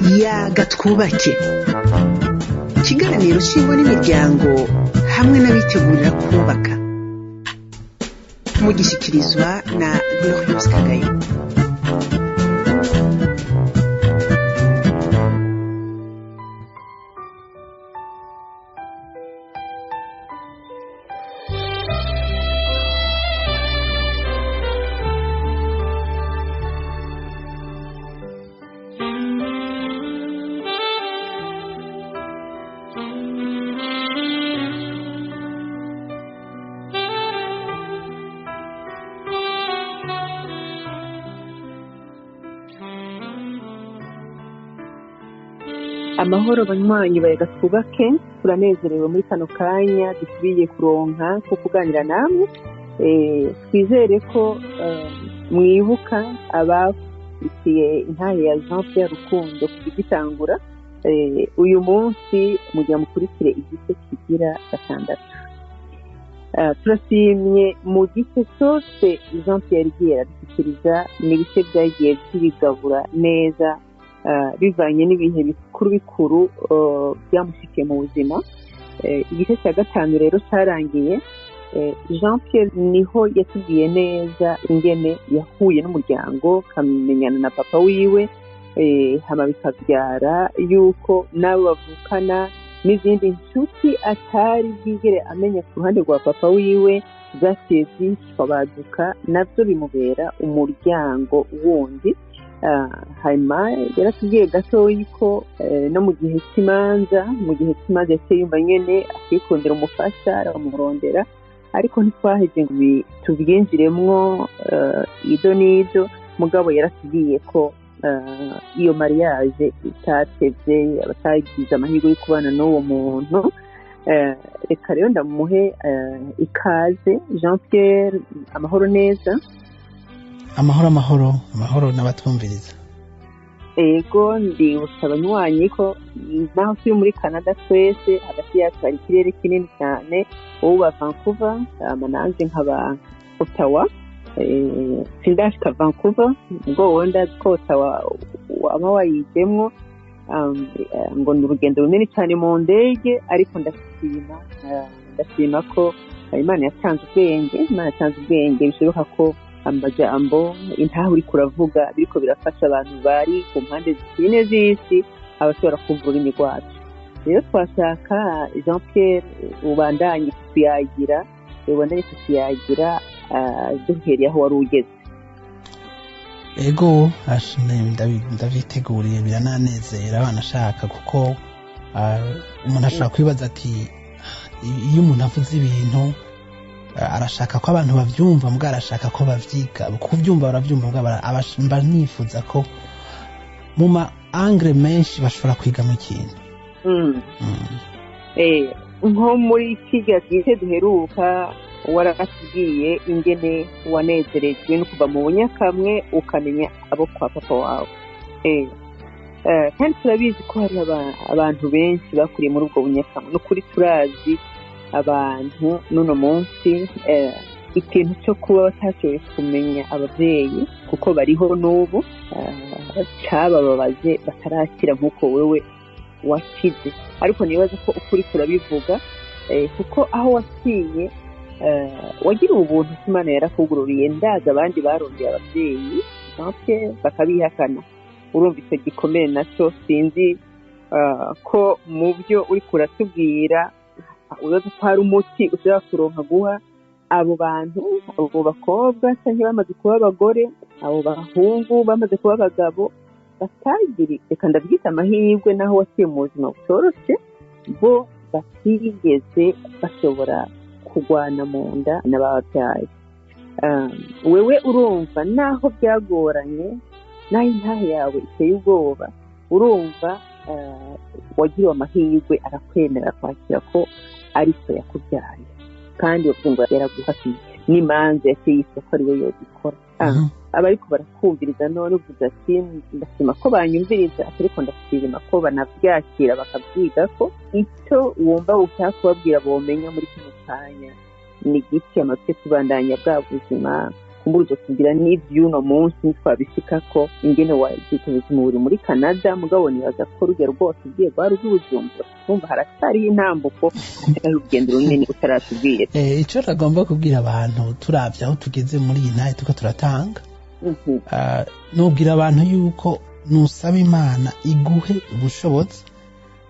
yaga twubake, ikiganiro cy'ingo n'imiryango hamwe n'abitegurira kubaka, mugishyikirizwa na Glorious Kagayo. Amahoro banywanyi bayaga twubake, turanezerewe muri kano kanya dusubiye kuronka ko kuganira namwe. Twizere ko mwibuka abafitiye intahe ya Jean Pierre Rukundo kugitangura. Uyu munsi mugiye mukurikire igice kigira 6. Turashimye mu gice cyose Jean Pierre Giera dushyikiriza n'ibice byagiye byibigabura neza bivanye n'ibihe bikuru byamushikiye mu buzima. Igice cya 5 rero cyarangiye, Jean Pierre niho yatubwiye neza ingene yahuye n'umuryango, kamenyana na papa wiwe, hama bikabyara yuko nabo bavukana n'izindi nshuti atari bwigere amenya ku ruhande rwa papa wiwe zaciye zishwa baduka, navyo bimubera umuryango wundi. Hanyuma yaratubwiye gatoyi ko no mu gihe cy'imanza yaciye yumva nyene akikundira umufasha aramurondera, ariko ntitwaheze ngo tubyinjiremwo ido n'ido. Mugabo yaratubwiye ko iyo mariage itatevye, abatagize amahirwe yo kubana n'uwo muntu. Reka rero ndamuhe ikaze. Jean Pierre, amahoro neza? Amahoro n'abatumviriza. Ego, ndibutsa abanywanyi ko naho turi muri Canada twese hagati yacu hari ikirere kinini cyane. Wowe uba Vancouver, nanje nkaba Ottawa. Sindashika Vancouver, ubwo wenda ko Ottawa waba wayizemwo, ngo ni urugendo runini cyane mu ndege, ariko ndashima ko Imana yatanze ubwenge bishoboka ko amajambo intaho uri kuravuga biriko birafasha abantu bari ku mpande zine z'isi abashobora kumvura imigwacu. Rero twashaka Jean Pierre ubandanye kuyagira duhereye aho wari ugeze. Ego, ndabiteguriye, birananezera banashaka, kuko umuntu ashobora kwibaza ati iyo umuntu avuze ibintu arashaka ko abantu bavyumva, mbwa arashaka ko bavyiga, kuvyumva baravyumva, mbwa nifuza ko mu ma angle menshi bashobora kwiga mu kintu. Nko muri kiga gihe duheruka waratubwiye ingene wanezerejwe no kuva mu bunyakamwe ukamenya abo kwa papa wawe. Kandi turabizi ko hari abantu benshi bakuriye muri ubwo bunyakamwe. N'ukuri turazi abantu n'uno munsi ikintu cyo kuba batashoboye kumenya abavyeyi kuko bariho n'ubu cabababaje batarakira nk'uko wewe wakize. Ariko nibaza ko ukuri turabivuga, kuko aho waciye wagira ubuntu Imana yarakugururiye. Ndaza abandi barondeye abavyeyi bakabihakana. Urumva icyo gikomeye naco sinzi ko mu byo uri kuratubwira uzaza kwari umuti ushobora kuronka guha abo bantu, abo bakobwa cyangwa bamaze kuba abagore, abo bahungu bamaze kuba abagabo, batagiri reka ndabyita amahirwe naho waciye mu buzima butoroshe, bo batigeze bashobora kugwana mu nda n'ababyaye. Wewe urumva naho byagoranye, naho intahe yawe iteye ubwoba, urumva wagiriwe amahirwe arakwemera kwakira ko ari so yakubyaye, kandi ubwo yaraguhatiye n'imanza yaciye isoko ari we yogikora. Abariko barakumviriza none uvuze ati ndashima ko banyumviriza, ariko ndashima ko banavyakira bakabyiga ko icyo wumva ucyakubabwira bomenya muri kino kanya ni giki amatwe tubandanya bwa buzima kumbura uzotubwira n'ivy'uno munsi twabishikako ingene wazitubiza umubiri muri Canada mugabo nibaza ko urugero rwose ugiye rwari rw'Ubujumbura kumva haracyari intambuko urugendo runini utaratubwira. Ico ragomba kubwira abantu turavye aho tugeze muri iyi ntahe tuko turatanga nubwira abantu yuko nusaba Imana iguhe ubushobozi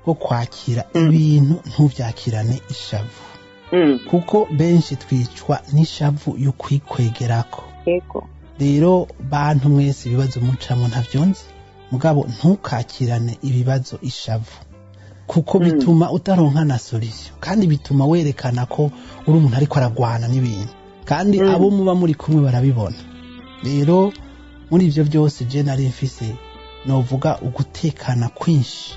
bwo kwakira ibintu ntuvyakirane ishavu kuko benshi twicwa n'ishavu yo kwikwegerako. Rero bantu mwese ibibazo mucamo ntavyonzi mugabo ntukakirane ibibazo ishavu kuko bituma utaronka na solution kandi bituma werekana ko uri umuntu ariko aragwana n'ibintu kandi abo muba muri kumwe barabibona. Rero muri ivyo byose je nari mfise novuga ugutekana kwinshi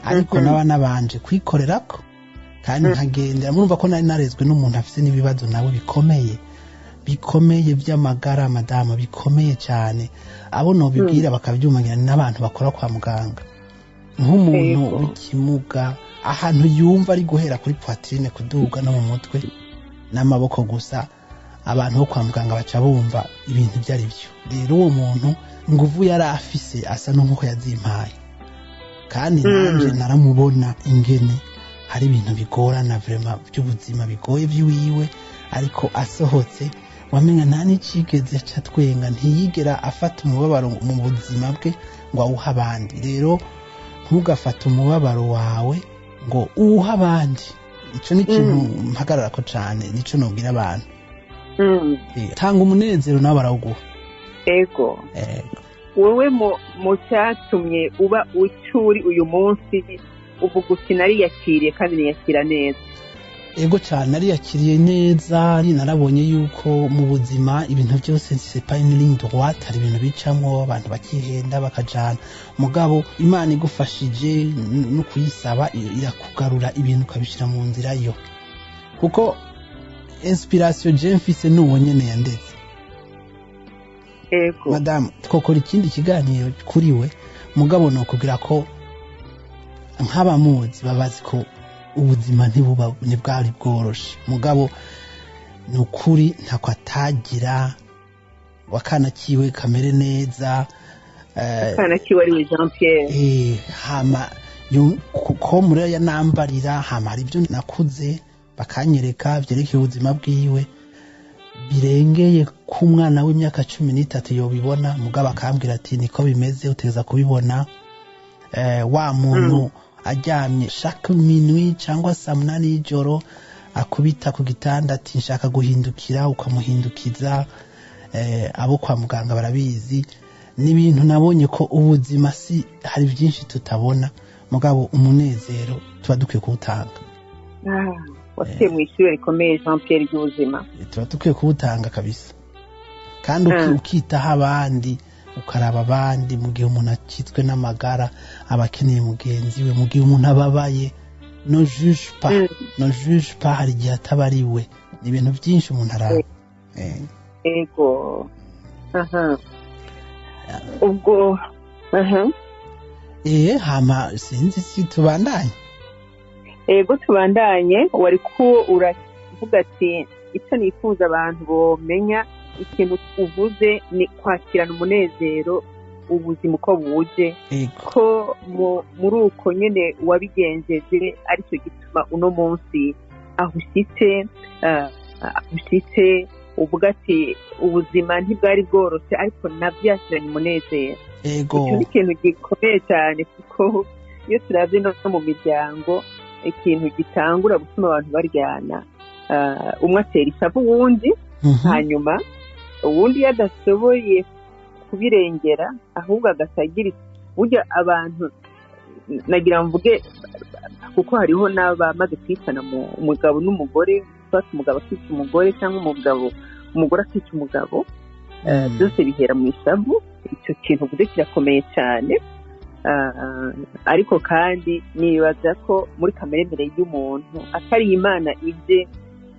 ariko n'abana banje kwikorerako kandi nkagendera murumva ko nari narezwe n'umuntu afise n'ibibazo nawe bikomeye by'amagara madama bikomeye cyane abo no bibwira bakabyumanya n'abantu bakora kwa muganga nk'umuntu w'ikimuga ahantu yumva ari guhera kuri poitrine kuduga no mu mutwe n'amaboko gusa abantu bo kwa muganga baca bumva ibintu byari byo. Rero uwo muntu nguvu yari afise asa n'uko yazimpaye kandi nanje naramubona ingene hari ibintu bigorana vraiment by'ubuzima bigoye by'iwiwe ariko asohotse wamenga nta n'icigeze catwenga ntiyigera afata umubabaro mu buzima bwe ngo awuha abandi. Rero ntugafata umubabaro wawe ngo uwuha abandi. Ico ni ikintu mpagararako cane nico nobwira abantu. Tanga umunezero nawe barawuguha. Ego wowe mu cyatumye uba ucuri uyu munsi uvuga uti nariyakiriye kandi niyakira neza. Ego cyane nariyakiriye neza narabonye yuko mu buzima ibintu byose c'est pas une ligne droite hari ibintu bicamwo abantu bakihenda bakajana mugabo Imana igufashije no kuyisaba irakugarura ibintu ukabishira mu nzira yo kuko inspiration je mfise n'uwo nyene yandetse. Ego madame twokora ikindi kiganiro kuri we mugabo no kugira ko nk'abamuzi babazi ko ubuzima ntibwari bworoshe mugabo nukuri ntako atagira wakana kiwe kamere neza wakana kiwe ari Jean Pierre hama ko muri ya nambarira hama hari ibyo nakuze bakanyereka byerekeye ubuzima bwiwe birengeye ku mwana w'imyaka 13 yobibona mugabo akambwira ati niko bimeze uteza kubibona wa muntu ajyamye chaque minuit cyangwa saa 8 y'ijoro akubita ku gitanda ati nshaka guhindukira ukamuhindukiza abo kwa muganga barabizi n'ibintu nabonye ko ubuzima si hari byinshi tutabona mugabo umunezero tuba dukwiye kuwutanga. wasiye mu ishuri rikomeye Jean Pierre ry'ubuzima tuba dukwiye kuwutanga kabisa kandi ukitaho abandi ukaraba abandi mu gihe umuntu akitswe n'amagara abakeneye mugenzi we mu gihe umuntu ababaye no juge pas hari igihe atabariwe ni ibintu byinshi umuntu araba. Ego ubwo hama sinzi si tubandanye. Ego tubandanye wari ko uravuga ati icyo nifuza abantu bomenya ikintu uvuze ni kwakirana umunezero ubuzima uko buje ko muri uko nyene wabigenjeje aricyo gituma uno munsi ahushitse uvuga ati ubuzima ntibwari bworoshe ariko nabyakiranye umunezero. Icyo ni ikintu gikomeye cyane kuko iyo turavye no mu miryango ikintu gitangura gutuma abantu baryana umwe atera ishavu uwundi hanyuma uwundi yadashoboye kubirengera ahubwo agasagira burya abantu nagira mvuge kuko hariho n'abamaze kwitana mu umugabo n'umugore bafite umugabo akica umugore cyangwa umugore akica umugabo byose bihera mu ishavu. Icyo kintu uvuze kirakomeye cyane ariko kandi nibaza ko muri kameremere y'umuntu atari Imana ije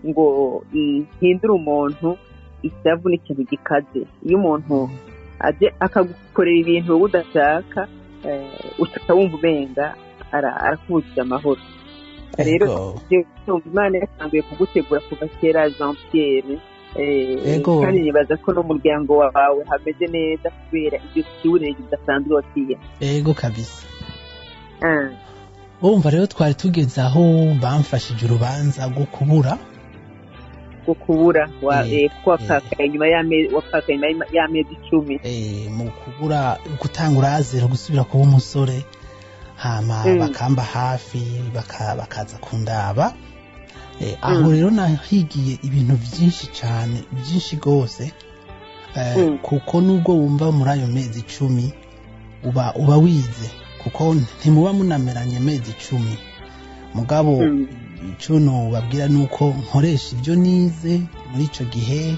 ngo ihindure umuntu ishavu n'ikintu gikaze. Iyo umuntu aje akagukorera ibintu wowe udashaka ushaka wumva ubenga arakubujije amahoro. Rero Imana yatanguye kugutegura kuva kera Jean Pierre Ego. kandi nibaza ko n'umuryango wawe hameze neza kubera ibyo kiburire kidasanzwe wakiye. ego kabisa. Urumva rero twari tugeze aho bamfashije urubanza rwo kubura wapakaye nyuma y'amezi 10. mu kubura gutangura zero gusubira kuba umusore hama bakamba hafi bakaza kundaba. Aho rero nahigiye ibintu byinshi cyane byinshi gose kuko nubwo wumva muri ayo mezi 10 uba wize kuko ntimuba munameranye mezi 10 mugabo icyo babwira nuko nkoresha ibyo nize muri ico gihe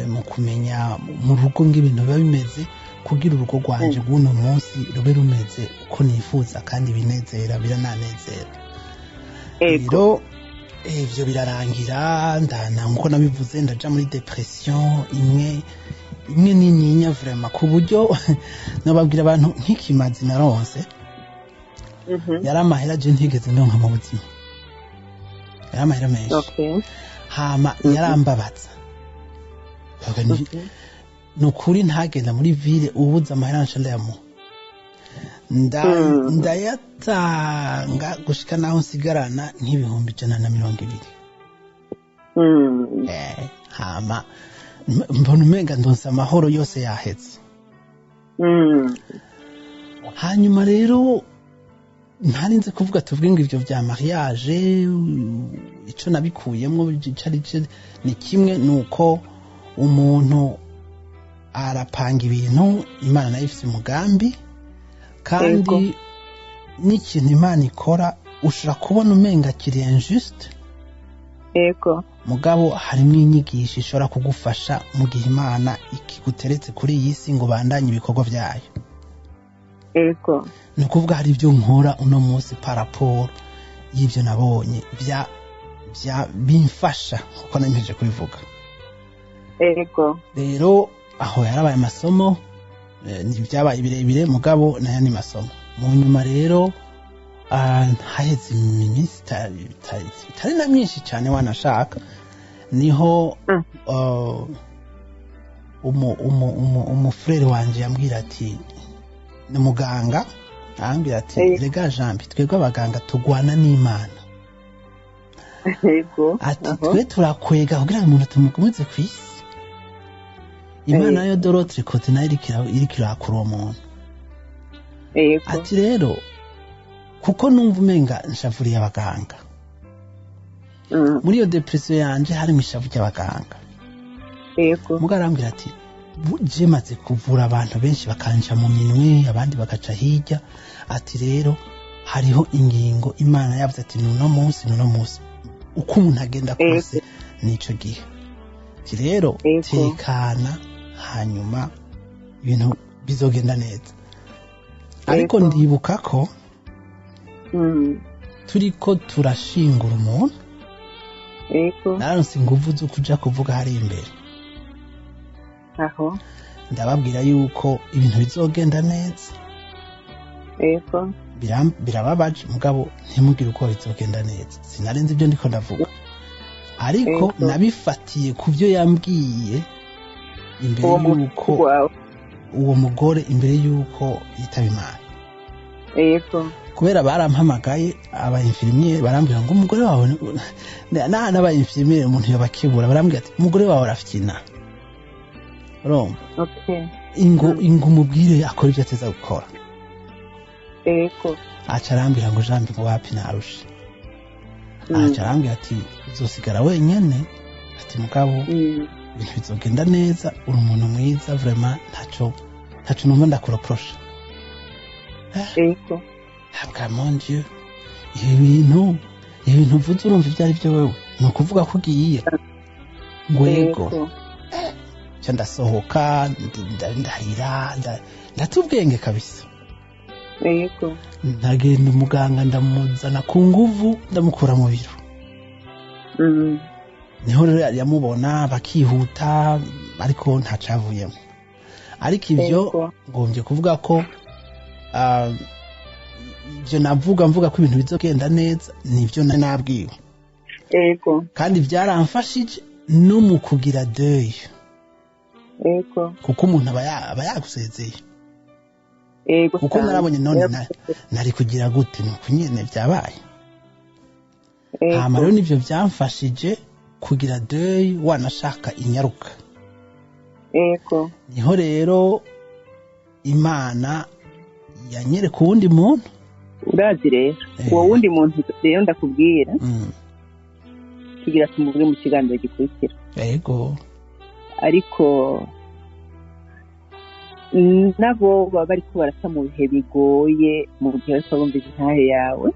mu kumenya mu rugo ng'ibintu biba bimeze kugira urugo rwanje bw'uno munsi rube rumeze uko nifuza kandi binezera birananezera. Rero ivyo birarangira ndana nkuko nabivuze ndaja muri depression imwe nininya vraiment ku buryo nababwira abantu nk'ikimazi naronse yari amahera je ntigeze ndonka mu buzima, yari amahera menshi hama yarambabaza nukuri ntagenda muri ville ubuza amahera nshandayamu ndayatanga gushika naho nsigarana nk'ibihumbi 120. Hama mbona umenga ndonsa amahoro yose yaheze. Hanyuma rero ntarinze kuvuga tuvuge ngo ivyo vya mariage ico nabikuyemwo ni kimwe nuko umuntu arapanga ibintu Imana nayo ifite umugambi kandi n'ikintu Imana ikora ushobora kubona umenga kiri injuste mugabo harimo inyigisho ishobora kugufasha mu gihe Imana ikiguteretse kuri iyi si ngo bandanye ibikorwa byayo. Ni ukuvuga hari ibyo nkora uno munsi paraporo y'ibyo nabonye bimfasha kuko nameje kubivuga. Rero aho yarabaye amasomo byabaye birebire mugabo nayo ni masomo. Mu nyuma rero haheze iminsi itari na myinshi cyane wanashaka niho umufurere wanje yambwira ati ni muganga arambwira ati rega Jambi twebwe abaganga tugwana n'Imana ati twe turakwega kugira ngo umuntu tumugumize ku isi. Imana yo Dorotre Kote nayo irikira akura uwo muntu. Ati rero kuko numva umenga nshavuriye abaganga muri iyo depression yanje harimo ishavu ry'abaganga. Mugarambira ati je maze kuvura abantu benshi bakanja mu minwe abandi bagaca hirya. Ati rero hariho ingingo Imana yavuze ati nuno munsi uko umuntu agenda kose nico gihe. Ati rero tekana hanyuma ibintu bizogenda neza. Ariko ndibuka ko turiko turashingura umuntu naronse inguvu zo kuja kuvuga hari imbere ndababwira yuko ibintu bizogenda neza. Birababaje mugabo ntimugire uko bizogenda neza. Sinarenze ibyo ndiko ndavuga ariko nabifatiye ku byo yambwiye imbere yuko uwo mugore imbere yuko yitaba Imana. Kubera barampamagaye aba infirmier barambwira ngo umugore wawe n'aba infirmier umuntu yabakibura barambwira ati umugore wawe arafyina Roma. Ingo mubwire akora ibyo ateza gukora. Acarambira ngo Jambi ngo wapi narushe. Acarambira ati uzosigara wenyene ati mugabo ibintu bizogenda neza uri umuntu mwiza vraiment ntaco numva ndakureproche. Habwa mon Dieu ibintu uvuze urumva ibyo ari byo wewe ni ukuvuga ko ugiye ngwego ndasohoka ndarira ndatubwenge kabisa. Ndagenda umuganga ndamuzana ku nguvu ndamukura mu biro. Niho rero yamubona bakihuta ariko ntacavuyemo. Ariko ibyo ngombye kuvuga ko ibyo mvuga ko ibintu bizogenda neza nibyo nabwiwe kandi byaramfashije no mu kugira deuil ego kuko umuntu aba yagusezeye ego kuko narabonye none nari kugira gute nuko nyene vyabaye hama rero nivyo vyamfashije kugira deuil wanashaka inyaruka ego niho rero Imana yanyereka uwundi muntu urazi rero uwo wundi muntu rero ndakubwira tugira tumuvuge mu kiganiro gikurikira ego ariko nabo baba bariko barasa mu bihe bigoye mu gihe bariko bumvise intahe yawe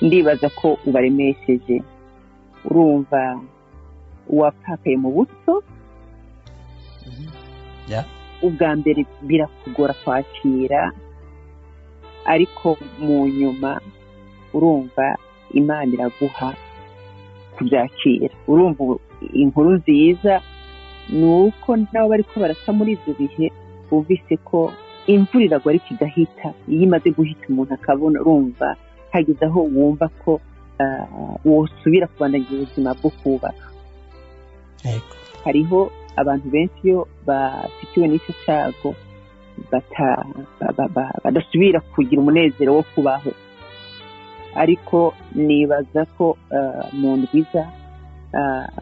ndibaza ko ubaremesheje urumva uwapfakaye mu buto ubwa mbere birakugora kwakira ariko mu nyuma urumva Imana iraguha kubyakira urumva inkuru nziza ni uko nabo bariko barasa muri ibyo bihe bumvise ko imvura iragwa ariko igahita iyo imaze guhita umuntu akabona urumva hageze aho wumva ko wosubira kubandanya ubuzima bwo kubaka hariho abantu benshi iyo bafitiwe n'icyo cyago badasubira kugira umunezero wo kubaho ariko nibaza ko mu ndwiza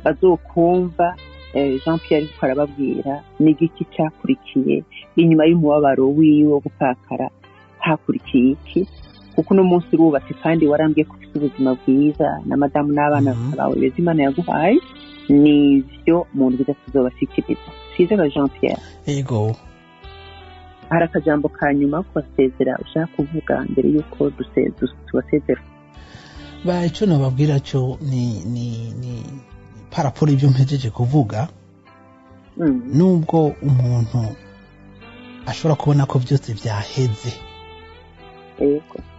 bazokumva Jean Pierre ariko arababwira n'igiki cyakurikiye inyuma y'umubabaro wiwe wo gupakara hakurikiye iki kuko uno munsi urubatse kandi warambwiye ko ufite ubuzima bwiza na madamu n'abana bawe beza Imana yaguhaye nivyo mu ndwiza tuzobashikiriza Sizera Jean Pierre ego hari akajambo ka nyuma ko basezera ushaka kuvuga mbere yuko tubasezera ico nababwira cyo ni paraporo ibyo mpejeje kuvuga nubwo umuntu ashobora kubona ko byose byaheze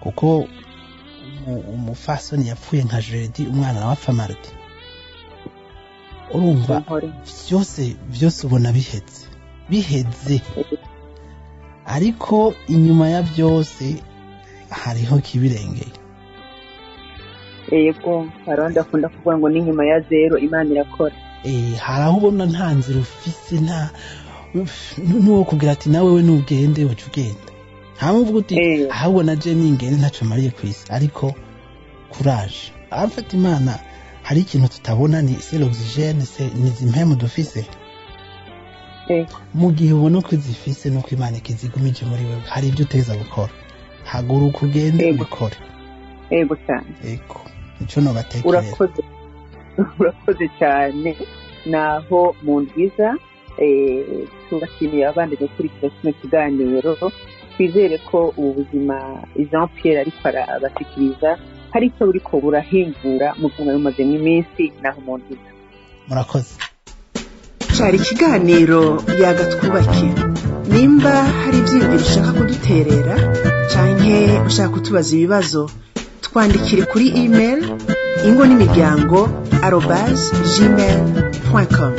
kuko umufasoni yapfuye nka Jeudi umwana nawe apfa mardi urumva byose ubona biheze ariko inyuma ya byose hariho kibirengeye yego haronda akunda kuvuga ngo ni nyuma ya zero Imana irakora haraho ubona nta nzira ufise nta nuwo kugira ati nawe we nugende uca ugenda ntamuvuga uti ahubwo na je ningende ntaco mariye kwisi ariko courage afata Imana hari ikintu tutabona ni l'oxygène ni zimpemu dufise mu gihe ubona ko zifise nuko Imana ikizigumije muri wewe hari ibyo uteza gukora haguruka ugende ubikore ego cyane ego icyo nobatekereza urakoze cyane naho mu ndwiza tubashimiye abandi gukurikira kino kiganiro twizere ko ubu buzima Jean Pierre ariko arabashikiriza hari icyo buriko burahingura mu buzima bumazemo iminsi naho mu ndwiza murakoze cari ikiganiro yagatwubake nimba hari ibyiyumviro ushaka kuduterera canke ushaka kutubaza ibibazo twandikire kuri email ingo n'imiryango @gmail.com